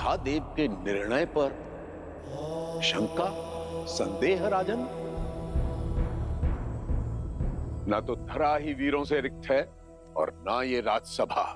महादेव के निर्णय पर शंका, संदेह राजन? ना तो धरा ही वीरों से रिक्त है और ना ये राजसभा।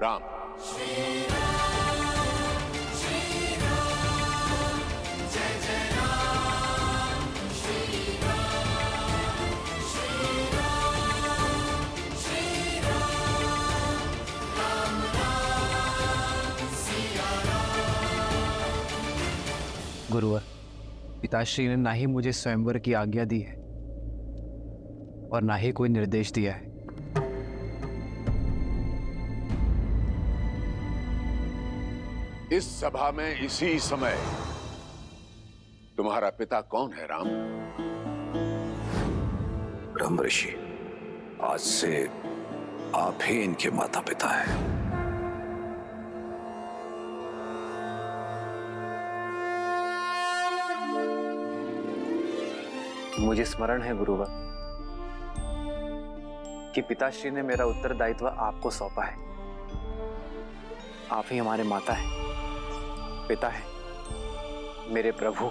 राम, गुरुवर, पिताश्री ने ना ही मुझे स्वयंवर की आज्ञा दी है और ना ही कोई निर्देश दिया है। इस सभा में इसी समय तुम्हारा पिता कौन है राम? ब्रह्म ऋषि, आज से आप ही इनके माता पिता हैं। मुझे स्मरण है गुरुवर कि पिताश्री ने मेरा उत्तरदायित्व आपको सौंपा है। आप ही हमारे माता हैं, पिता है, मेरे प्रभु।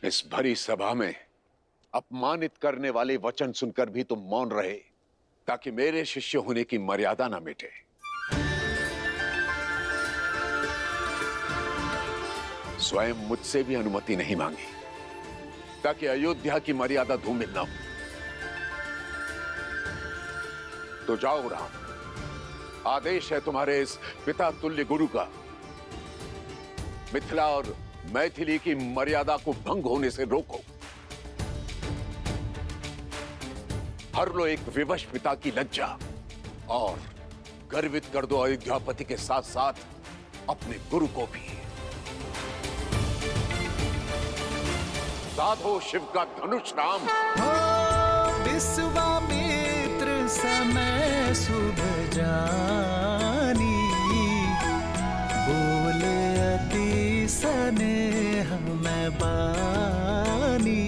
इस भरी सभा में अपमानित करने वाले वचन सुनकर भी तुम मौन रहे, ताकि मेरे शिष्य होने की मर्यादा ना मिटे। स्वयं मुझसे भी अनुमति नहीं मांगी, ताकि अयोध्या की मर्यादा धूमिल ना हो। तो जाओ राम, आदेश है तुम्हारे इस पिता तुल्य गुरु का, मिथिला और मैथिली की मर्यादा को भंग होने से रोको। हर लो एक विवश पिता की लज्जा और गर्वित कर दो अयोध्यापति के साथ साथ अपने गुरु को भी। साधो शिव का धनुष राम। विश्वामित्र समय शुभ जानी, बोले अति स्नेह में बानी।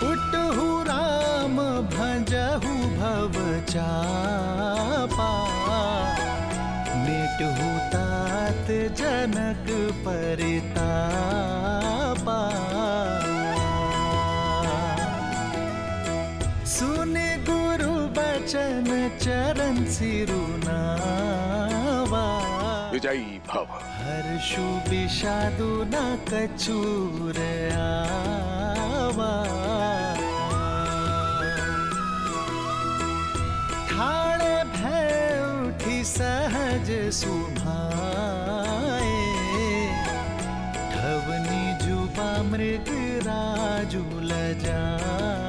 उठहु राम भजहु भव चापा, मिटहु तात जनक परितापा। सुने गुरु बचन चरण सिरुनावा, विजयी भव। हर्षु विषादु न कछुर आवा। ठाड़े भय उठी सहज सुभाए, ठवनी जुबा मृग राजु लजाए।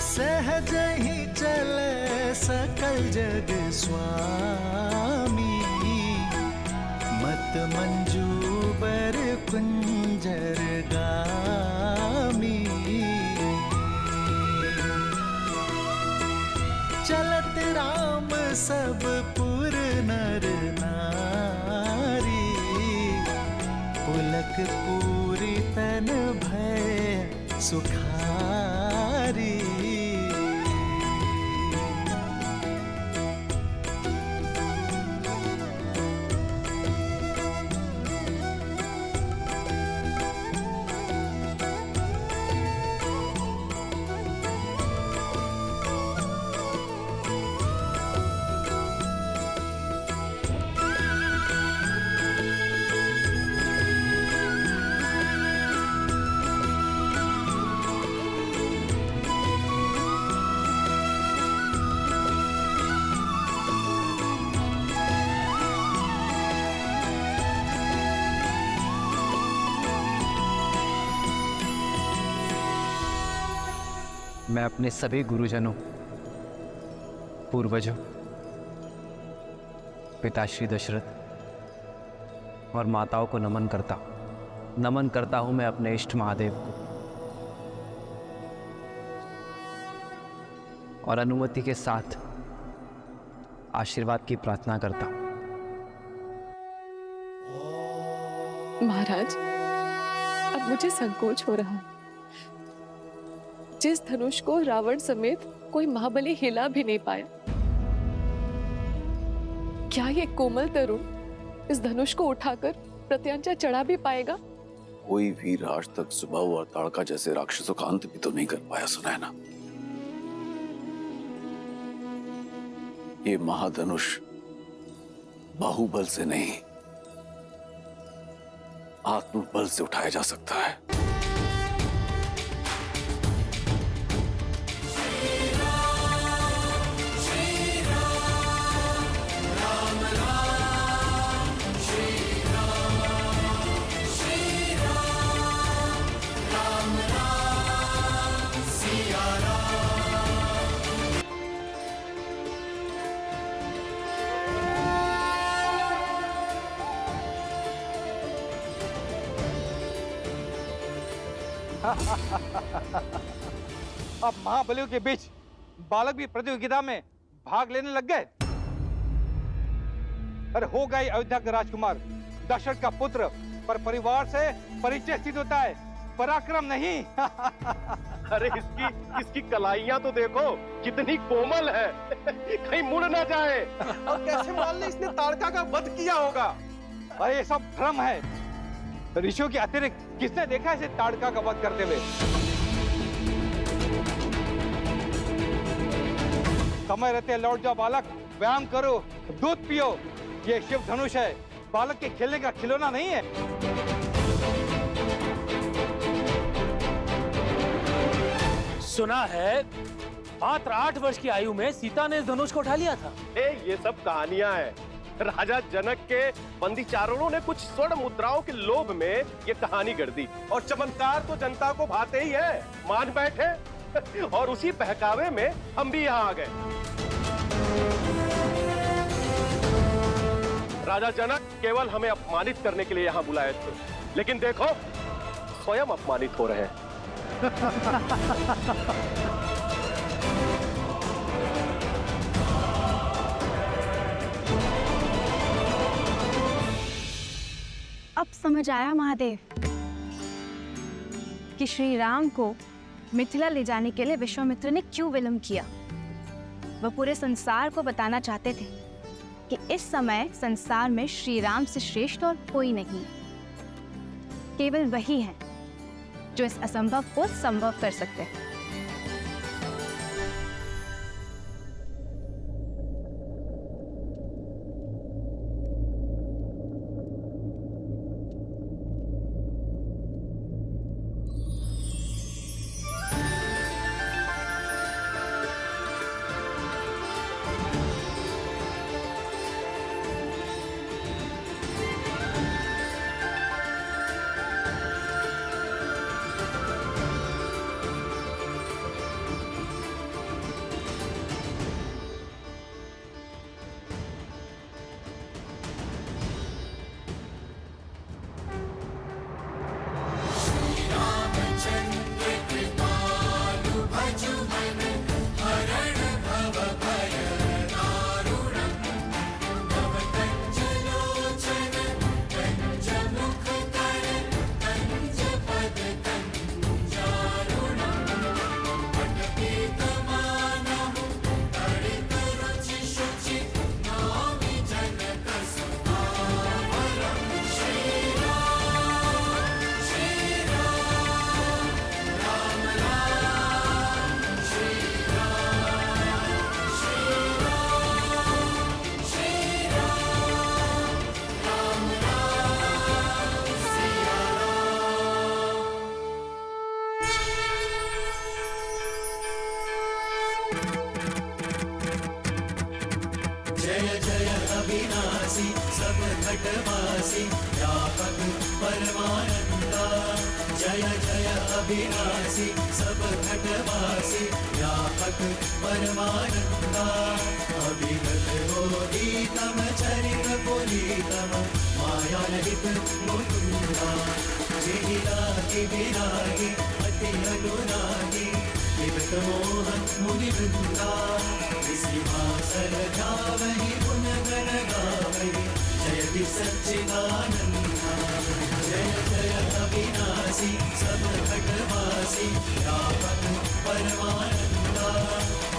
सहज ही चले सकल जग स्वामी, मत मंजूबर कुंजर गामी। चलत राम सब पुर नर नारी, पुलक पूरी तन भय सुखारी। मैं अपने सभी गुरुजनों पूर्वजों, पिता श्री दशरथ और माताओं को नमन करता हूं मैं अपने इष्ट महादेव को, और अनुमति के साथ आशीर्वाद की प्रार्थना करता हूं। महाराज, अब मुझे संकोच हो रहा है। जिस धनुष को रावण समेत कोई महाबली हिला भी नहीं पाया, क्या ये कोमल तरुण इस धनुष को उठाकर प्रत्यांचा चढ़ा भी पाएगा? कोई वीर आज तक सुबह और ताड़का जैसे राक्षसों का अंत भी तो नहीं कर पाया, सुना है ना। ये महाधनुष बाहुबल से नहीं, आत्मबल से उठाया जा सकता है। अब महाबलियों के बीच बालक भी प्रतियोगिता में भाग लेने लग गए। अरे हो गई अयोध्या का राजकुमार, दशरथ का पुत्र, पर परिवार से परिचय सिद्ध होता है, पराक्रम नहीं। अरे इसकी कलाइयां तो देखो कितनी कोमल है, कहीं मुड़ ना जाए। और कैसे मान ले इसने ताड़का का वध किया होगा? अरे ये सब भ्रम है। ऋषियों के अतिरिक्त किसने देखा इसे ताड़का का वध करते हुए? समय रहते लौट जाओ बालक, व्यायाम करो, दूध पियो। ये शिव धनुष है, बालक के खेलने का खिलौना नहीं है। सुना है मात्र 8 वर्ष की आयु में सीता ने इस धनुष को उठा लिया था। ये सब कहानियां हैं। राजा जनक के बंदी चारणों ने कुछ स्वर्ण मुद्राओं के लोभ में ये कहानी गढ़ दी, और चमत्कार तो जनता को भाते ही है, मान बैठे। और उसी बहकावे में हम भी यहाँ आ गए। राजा जनक केवल हमें अपमानित करने के लिए यहाँ बुलाए थे, लेकिन देखो स्वयं अपमानित हो रहे हैं। अब समझ आया महादेव कि श्री राम को मिथिला ले जाने के लिए विश्वामित्र ने क्यों विलंब किया। वह पूरे संसार को बताना चाहते थे कि इस समय संसार में श्री राम से श्रेष्ठ और कोई नहीं, केवल वही है जो इस असंभव को संभव कर सकते हैं। जय जय अविनाशी सब घटवासी व्यापक परमानंदा अविगत बोधितम चरित पुनीतम माया रहित मुकुंदा जिहिरागी विरागी अति अनुरागी विगत मोहन मुनि वृंदा विसिभासर जावहि गुण गण गावहि जयति सच्चिदानंदा जय जय अविनाशी सब घटवासी व्यापक परमानंदा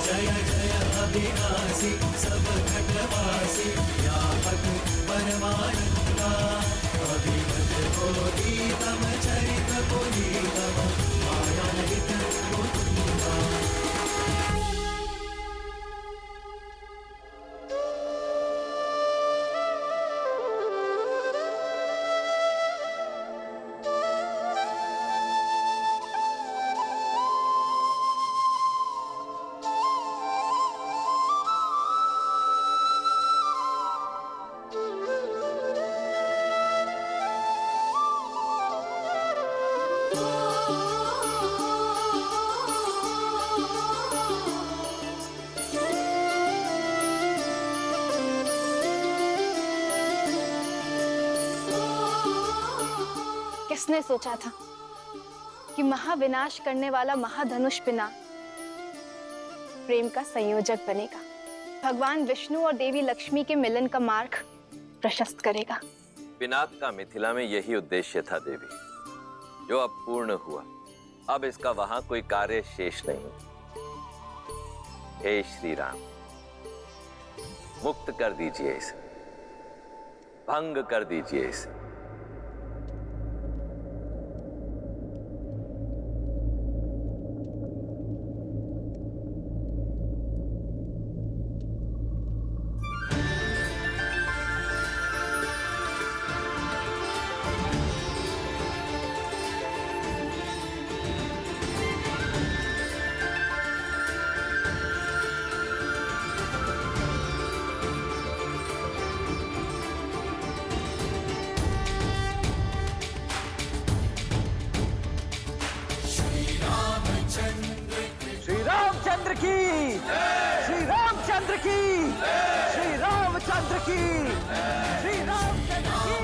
जय जय अविनाशी सब घटवासी व्यापक परमानंदा अभिगत बोधितम चरित पुनीतम माया रहित मुकुंदा। किसने सोचा था कि महाविनाश करने वाला महाधनुष पिनाक प्रेम का संयोजक बनेगा, भगवान विष्णु और देवी लक्ष्मी के मिलन का मार्ग प्रशस्त करेगा। पिनाक का मिथिला में यही उद्देश्य था देवी, जो अब पूर्ण हुआ। अब इसका वहां कोई कार्य शेष नहीं। हे श्री राम, मुक्त कर दीजिए इसे, भंग कर दीजिए इसे। श्री रामचंद्र की, श्री रामचंद्र की, श्री रामचंद्र की, श्री रामचंद्र की।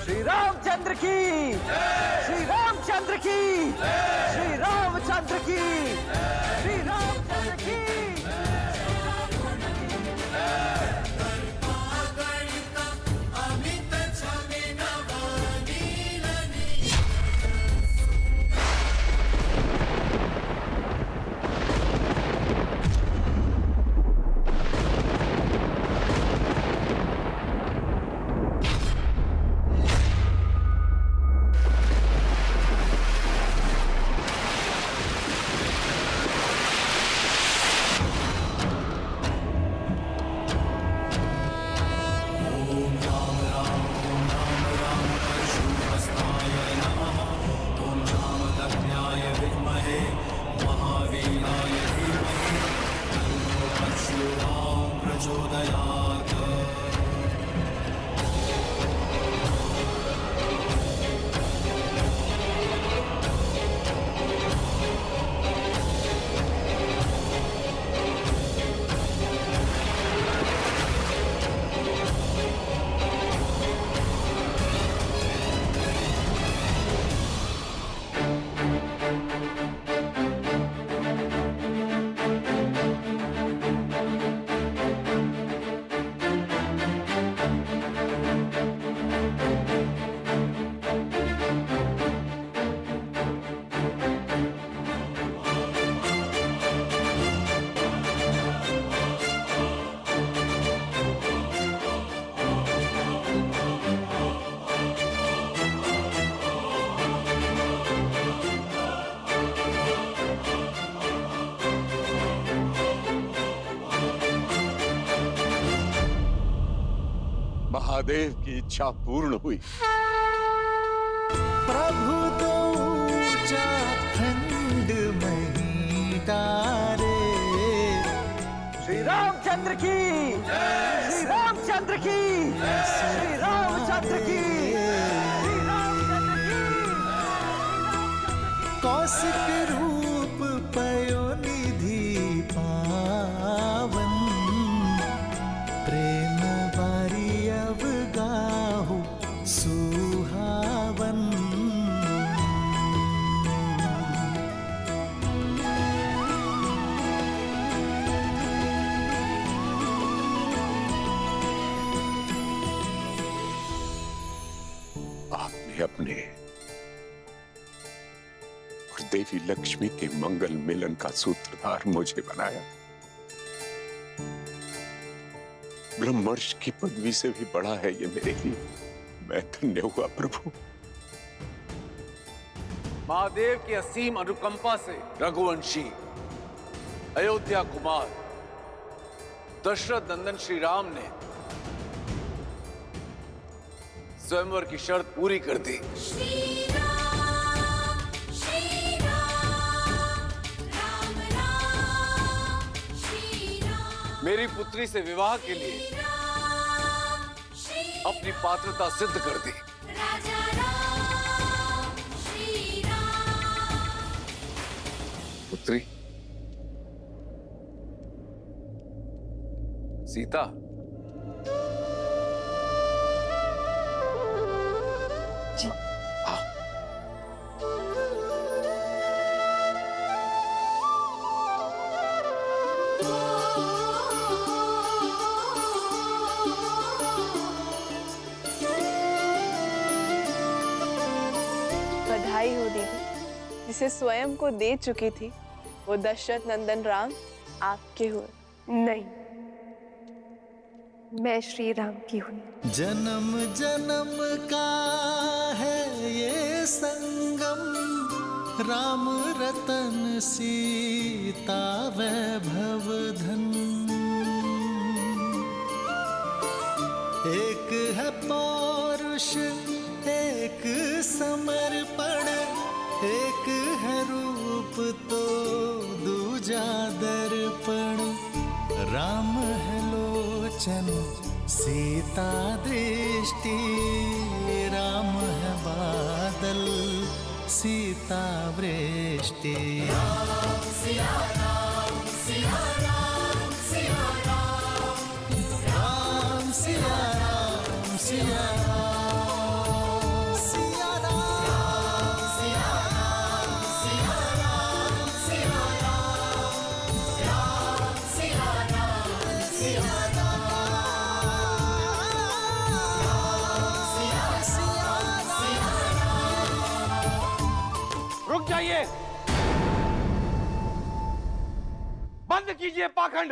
श्री रामचंद्र की, श्री रामचंद्र की, श्री रामचंद्र की, श्री रामचंद्र की। महादेव की इच्छा पूर्ण हुई। प्रभु तो ऊंचा खंड मही तारे। श्री रामचंद्र की, श्री रामचंद्र रामचंद्र की, श्री रामचंद्र की, श्री रामचंद्र की। कौशिक रूप पयोनिधि पावन, प्रेम बारी अवगाहु सुहावन। आपने अपने और देवी लक्ष्मी के मंगल मिलन का सूत्रधार मुझे बनाया। ब्रह्मर्षि की पदवी से भी बड़ा है ये मेरे लिए। मैं धन्य हुआ प्रभु। महादेव की असीम अनुकंपा से रघुवंशी अयोध्या कुमार दशरथ नंदन श्री राम ने स्वयंवर की शर्त पूरी कर दी। मेरी पुत्री से विवाह के लिए अपनी पात्रता सिद्ध कर दी। पुत्री सीता, जी। बधाई हो दीदी, जिसे स्वयं को दे चुकी थी वो दशरथ नंदन राम आपके हुए। नहीं, मैं श्री राम की हूँ। जन्म जन्म का है ये संगम, राम रतन सीता वैभव धन। एक है पौरुष एक समर्पण, एक है रूप तो दूजा दर्पण। राम है लोचन सीता दृष्टि, राम है बादल सीता वृष्टि। राम सिया राम सिया राम सिया राम, राम सिया राम सिया राम। रुक जाइए, बंद कीजिए पाखंड।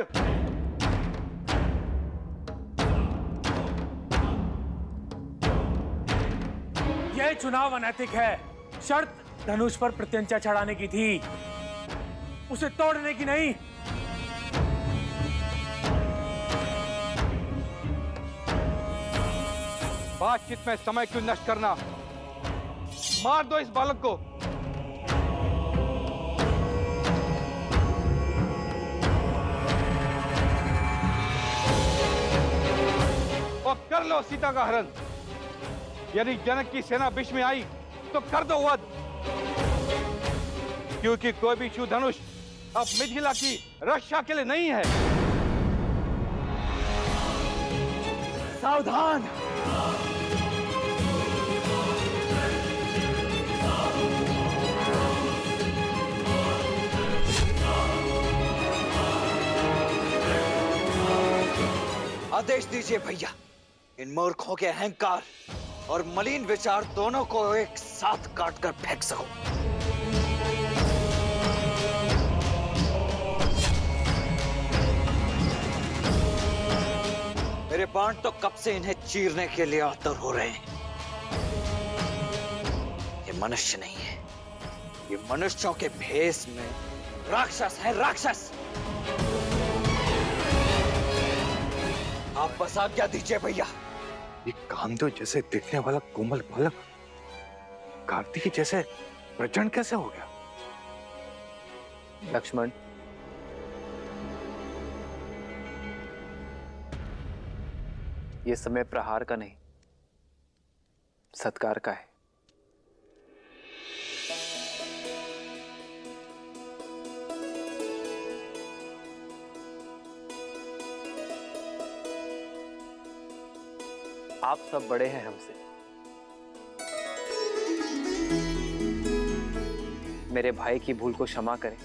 यह चुनाव अनैतिक है। शर्त धनुष पर प्रत्यंचा चढ़ाने की थी, उसे तोड़ने की नहीं। बातचीत में समय क्यों नष्ट करना? मार दो इस बालक को। और कर लो सीता का हरण। यदि जनक की सेना बीच में आई तो कर दो वध, क्योंकि कोई भी शिव धनुष अब मिथिला की रक्षा के लिए नहीं है। सावधान! आदेश दीजिए भैया, इन मूर्खों के अहंकार और मलिन विचार दोनों को एक साथ काट कर फेंक सको। मेरे बाण तो कब से इन्हें चीरने के लिए आतुर हो रहे हैं। ये मनुष्य नहीं है, ये मनुष्यों के भेष में राक्षस है, राक्षस। आप बस आज्ञा दीजिए भैया। ये कामदेव जैसे दिखने वाला कोमल बालक कार्तिकी जैसे प्रचंड कैसे हो गया? लक्ष्मण, ये समय प्रहार का नहीं, सत्कार का है। आप सब बड़े हैं हमसे, मेरे भाई की भूल को क्षमा करें